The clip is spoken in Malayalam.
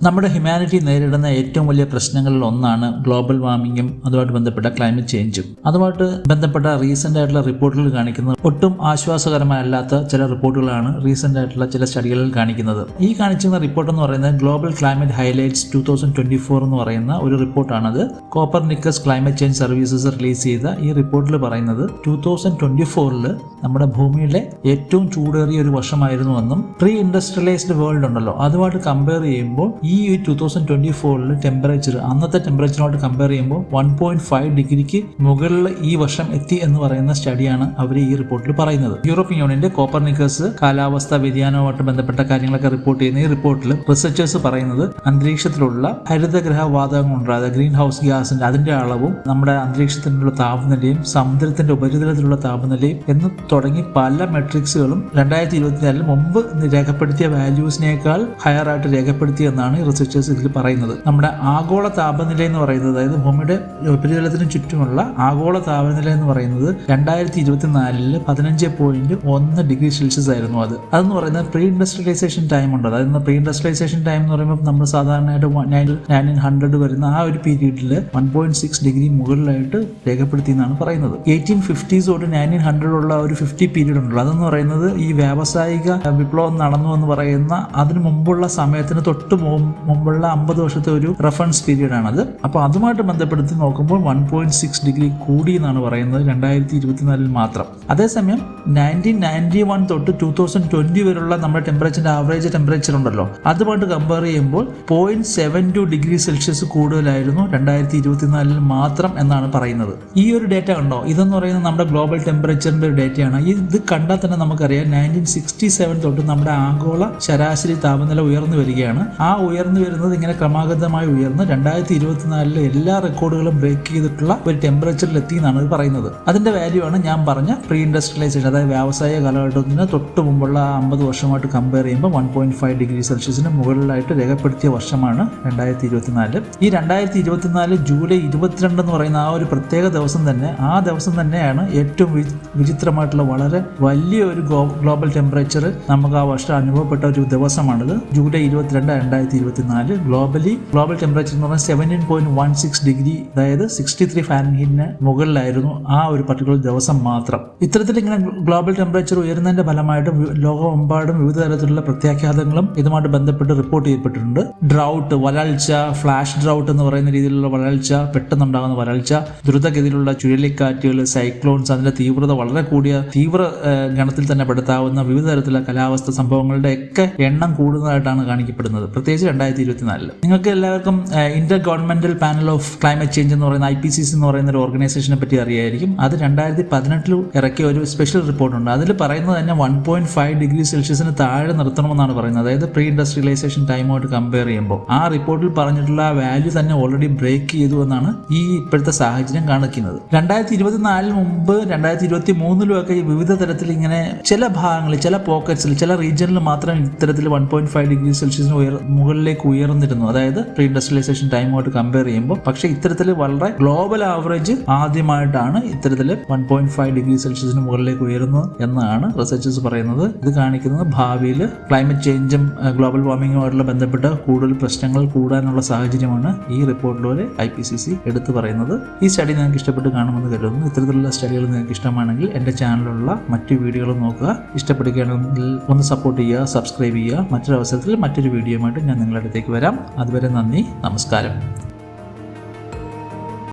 നമ്മുടെ ഹ്യൂമാനിറ്റി നേരിടുന്ന ഏറ്റവും വലിയ പ്രശ്നങ്ങളിൽ ഒന്നാണ് ഗ്ലോബൽ വാർമിങ്ങും അതുമായിട്ട് ബന്ധപ്പെട്ട ക്ലൈമറ്റ് ചേഞ്ചും. അതുമായിട്ട് ബന്ധപ്പെട്ട റീസെന്റ് ആയിട്ടുള്ള റിപ്പോർട്ടുകൾ കാണിക്കുന്നത് ഒട്ടും ആശ്വാസകരമല്ലാത്ത ചില റിപ്പോർട്ടുകളാണ് റീസെന്റ് ആയിട്ടുള്ള ചില സ്റ്റഡികളിൽ കാണിക്കുന്നത്. ഈ കാണിച്ചിരുന്ന റിപ്പോർട്ട് എന്ന് പറയുന്നത് ഗ്ലോബൽ ക്ലൈമറ്റ് ഹൈലൈറ്റ്സ് 2024 എന്ന് പറയുന്ന ഒരു റിപ്പോർട്ടാണത്. Copernicus climate change services release ചെയ്ത ഈ റിപ്പോർട്ടിൽ പറയുന്നത് 2024 നമ്മുടെ ഭൂമിയിലെ ഏറ്റവും ചൂടേറിയ ഒരു വർഷമായിരുന്നു എന്നും പ്രീ ഇൻഡസ്ട്രിയലൈസ്ഡ് വേൾഡ് ഉണ്ടല്ലോ അതുമായിട്ട് കമ്പയർ ചെയ്യുമ്പോൾ ഈ 2024 ടെമ്പറേച്ചർ അന്നത്തെ ടെമ്പറേച്ചറിനോട്ട് കമ്പയർ ചെയ്യുമ്പോൾ 1.5 ഡിഗ്രിക്ക് മുകളിൽ ഈ വർഷം എത്തി എന്ന് പറയുന്ന സ്റ്റഡിയാണ് അവർ ഈ റിപ്പോർട്ടിൽ പറയുന്നത്. യൂറോപ്യൻ യൂണിയന്റെ കോപ്പർനിക്കസ് കാലാവസ്ഥാ വ്യതിയാനവുമായിട്ട് ബന്ധപ്പെട്ട കാര്യങ്ങളൊക്കെ റിപ്പോർട്ട് ചെയ്യുന്ന ഈ റിപ്പോർട്ടിൽ റിസർച്ചേഴ്സ് പറയുന്നത് അന്തരീക്ഷത്തിലുള്ള ഹരിതഗ്രഹ വാതകങ്ങൾ ഉണ്ടാകുന്ന ഗ്രീൻ ഹൗസ് ഗ്യാസിന്റെ അതിന്റെ അളവും നമ്മുടെ അന്തരീക്ഷത്തിനുള്ള താപനിലയും സമുദ്രത്തിന്റെ ഉപരിതലത്തിലുള്ള താപനിലയും എന്ന് തുടങ്ങി പല മെട്രിക്സുകളും 2024 മുമ്പ് രേഖപ്പെടുത്തിയ വാല്യൂസിനേക്കാൾ ഹയർ ആയിട്ട് രേഖപ്പെടുത്തിയെന്നാണ് റിസർച്ചേഴ്സ് ഇതിൽ പറയുന്നത്. നമ്മുടെ ആഗോള താപനില എന്ന് പറയുന്നത്, അതായത് ഭൂമിയുടെ ഉപരിതലത്തിന് ചുറ്റുമുള്ള ആഗോള താപനില എന്ന് പറയുന്നത് 2024 15.1 ഡിഗ്രി സെൽഷ്യസ് ആയിരുന്നു. അതെന്ന് പറയുന്നത് പ്രീ ഇൻഡസ്ട്രിയലൈസേഷൻ ടൈം ഉണ്ട്. അതായത് പ്രീ ഇൻഡസ്ട്രിയലൈസേഷൻ ടൈം എന്ന് പറയുമ്പോൾ നമ്മൾ സാധാരണയായിട്ട് 1900 വരുന്ന ആ ഒരു പീരീഡിൽ 1.6 ഡിഗ്രി മുകളിലായിട്ട് രേഖപ്പെടുത്തി എന്നാണ് പറയുന്നത്. 1850s തൊട്ട് 1900 ഉള്ള ഒരു 50 പീരീഡ് ഉണ്ടല്ലോ, അതെന്ന് പറയുന്നത് ഈ വ്യാവസായിക വിപ്ലവം നടന്നു എന്ന് പറയുന്ന അതിന് മുമ്പുള്ള സമയത്തിന് തൊട്ട് മുമ്പുള്ള 50 വർഷത്തെ ഒരു റെഫറൻസ് പീരീഡ് ആണത്. അപ്പോൾ അതുമായിട്ട് ബന്ധപ്പെടുത്തി നോക്കുമ്പോൾ 1.6 ഡിഗ്രി കൂടി എന്നാണ് പറയുന്നത് 2024 മാത്രം. അതേസമയം 1991 തൊട്ട് 2020 വരെയുള്ള നമ്മുടെ ടെമ്പറേച്ചറിന്റെ ആവറേജ് ടെമ്പറേച്ചർ ഉണ്ടല്ലോ അതുമായിട്ട് കമ്പയർ ചെയ്യുമ്പോൾ 0.72 ഡിഗ്രി സെൽഷ്യസ് കൂടുതലായിരുന്നു 2024 മാത്രം എന്നാണ് പറയുന്നത്. ഈ ഒരു ഡേറ്റ കണ്ടോ, ഇതെന്ന് പറയുന്നത് നമ്മുടെ ഗ്ലോബൽ ടെമ്പറേച്ചറിന്റെ ഒരു ഡേറ്റയാണ്. ഇത് കണ്ടാൽ തന്നെ നമുക്കറിയാം 1967 തൊട്ട് നമ്മുടെ ആഗോള ശരാശരി താപനില ഉയർന്നു വരികയാണ്. ആ ഉയർന്നു വരുന്നത് ഇങ്ങനെ ക്രമാഗതമായി ഉയർന്ന് 2024 എല്ലാ റെക്കോർഡുകളും ബ്രേക്ക് ചെയ്തിട്ടുള്ള ഒരു ടെമ്പറേച്ചറിൽ എത്തി എന്നാണ് പറയുന്നത്. അതിന്റെ വാല്യൂ ആണ് ഞാൻ പറഞ്ഞ പ്രീ ഇൻഡസ്ട്രിയലൈസേഷൻ, അതായത് വ്യാവസായിക കാലഘട്ടത്തിന് തൊട്ട് മുമ്പുള്ള 50 വർഷമായിട്ട് കമ്പയർ ചെയ്യുമ്പോൾ 1.5 ഡിഗ്രി സെൽഷ്യസിന് മുകളിലായിട്ട് രേഖപ്പെടുത്തിയ വർഷമാണ് 2024. ഈ 2024 ജൂലൈ 22 എന്ന് പറയുന്ന ആ ഒരു പ്രത്യേക ദിവസം തന്നെയാണ് ഏറ്റവും വിചിത്രമായിട്ടുള്ള വളരെ വലിയ ഒരു ഗ്ലോബൽ ടെമ്പറേച്ചർ നമുക്ക് ആ വർഷം അനുഭവപ്പെട്ട ഒരു ദിവസമാണിത്. ജൂലൈ 22, 2024 ഗ്ലോബൽ ടെമ്പറേച്ചർ എന്ന് പറഞ്ഞാൽ 17.16 ഡിഗ്രി, അതായത് 63 ഫാരൻഹീറ്റിന് മുകളിലായിരുന്നു ആ ഒരു പർട്ടിക്കുലർ ദിവസം മാത്രം. ഇത്തരത്തിൽ ഇങ്ങനെ ഗ്ലോബൽ ടെമ്പറേച്ചർ ഉയരുന്നതിന്റെ ഫലമായിട്ട് ലോകമെമ്പാടും വിവിധ തരത്തിലുള്ള പ്രത്യാഘാതങ്ങളും ഇതുമായിട്ട് ബന്ധപ്പെട്ട് റിപ്പോർട്ട് ചെയ്യപ്പെട്ടിട്ടുണ്ട്. ഡ്രൗട്ട്, വരൾച്ച, ഫ്ലാഷ് ഡ്രൗട്ട് എന്ന് പറയുന്ന രീതിയിലുള്ള വരൾച്ച, പെട്ടെന്നുണ്ടാകുന്ന വരൾച്ച, ദ്രുതഗതിയിലുള്ള ചുഴലിക്കാറ്റുകൾ, സൈക്ലോൺസ്, അതിന്റെ തീവ്രത വളരെ കൂടിയ തീവ്ര ഗണത്തിൽ തന്നെ പെടുത്താവുന്ന വിവിധ തരത്തിലുള്ള കാലാവസ്ഥ സംഭവങ്ങളുടെ ഒക്കെ എണ്ണം കൂടുന്നതായിട്ടാണ് കാണിക്കപ്പെടുന്നത്, പ്രത്യേകിച്ച് 2024. നിങ്ങൾക്ക് എല്ലാവർക്കും Inter governmental panel of climate change എന്ന് പറയുന്ന IPCC എന്ന് പറയുന്ന ഒരു ഓർഗനൈസേഷനെ പറ്റി അറിയായിരിക്കും. അത് 2018 ഇറക്കിയ ഒരു സ്പെഷ്യൽ റിപ്പോർട്ടുണ്ട്. അതിൽ പറയുന്നത് തന്നെ 1.5 ഡിഗ്രി സെൽഷ്യസിന് താഴെ നിർത്തണമെന്നാണ് പറയുന്നത്. അതായത് പ്രീ ഇൻഡസ്ട്രിയലൈസേഷൻ ടൈമുമായിട്ട് കമ്പയർ ചെയ്യുമ്പോൾ ആ റിപ്പോർട്ടിൽ പറഞ്ഞിട്ടുള്ള വാല്യൂ തന്നെ ഓൾറെഡി ബ്രേക്ക് ചെയ്തു എന്നാണ് ഈ ഇപ്പോഴത്തെ സാഹചര്യം കാണിക്കുന്നത്. 2024 മുമ്പ് 2023 ഒക്കെ വിവിധ തരത്തിൽ ഇങ്ങനെ ചില ഭാഗങ്ങളിൽ, ചില പോക്കറ്റ്സിൽ, ചില റീജിയനിൽ മാത്രം ഇത്തരത്തിൽ 1.5 ഡിഗ്രി സെൽഷ്യസിന് മുകളിലേക്ക് ഉയർന്നിരുന്നു, അതായത് പ്രീ ഇൻഡസ്ട്രിയലൈസേഷൻ ടൈമുമായിട്ട് കമ്പയർ ചെയ്യുമ്പോൾ. പക്ഷേ ഇത്തരത്തിൽ വളരെ ഗ്ലോബൽ ആവറേജ് ആദ്യമായിട്ടാണ് ഇത്തരത്തിൽ 1.5 ഡിഗ്രി സെൽഷ്യസിന് മുകളിലേക്ക് ഉയരുന്നത് എന്നാണ് റിസർച്ചേഴ്സ് പറയുന്നത്. ഇത് കാണിക്കുന്നത് ഭാവിയിൽ ക്ലൈമറ്റ് ചേഞ്ചും ഗ്ലോബൽ വാർമിങ്ങുമായിട്ടുള്ള ബന്ധപ്പെട്ട കൂടുതൽ പ്രശ്നങ്ങൾ കൂടാനുള്ള സാഹചര്യമാണ് ഈ റിപ്പോർട്ടിലൂടെ IPCC എടുത്തു പറയുന്നത്. ഈ സ്റ്റഡി നിങ്ങൾക്ക് ഇഷ്ടപ്പെട്ട് കാണുമെന്ന് കരുതുന്നു. ഇത്തരത്തിലുള്ള സ്റ്റഡികൾ നിങ്ങൾക്ക് ഇഷ്ടമാണെങ്കിൽ എൻ്റെ ചാനലിലുള്ള മറ്റു വീഡിയോകൾ നോക്കുക. ഇഷ്ടപ്പെടുകയാണെങ്കിൽ ഒന്ന് സപ്പോർട്ട് ചെയ്യുക, സബ്സ്ക്രൈബ് ചെയ്യുക. മറ്റൊരു അവസരത്തിൽ മറ്റൊരു വീഡിയോയുമായിട്ട് ഞാൻ നിങ്ങളുടെ അടുത്തേക്ക് വരാം. അതുവരെ നന്ദി, നമസ്കാരം.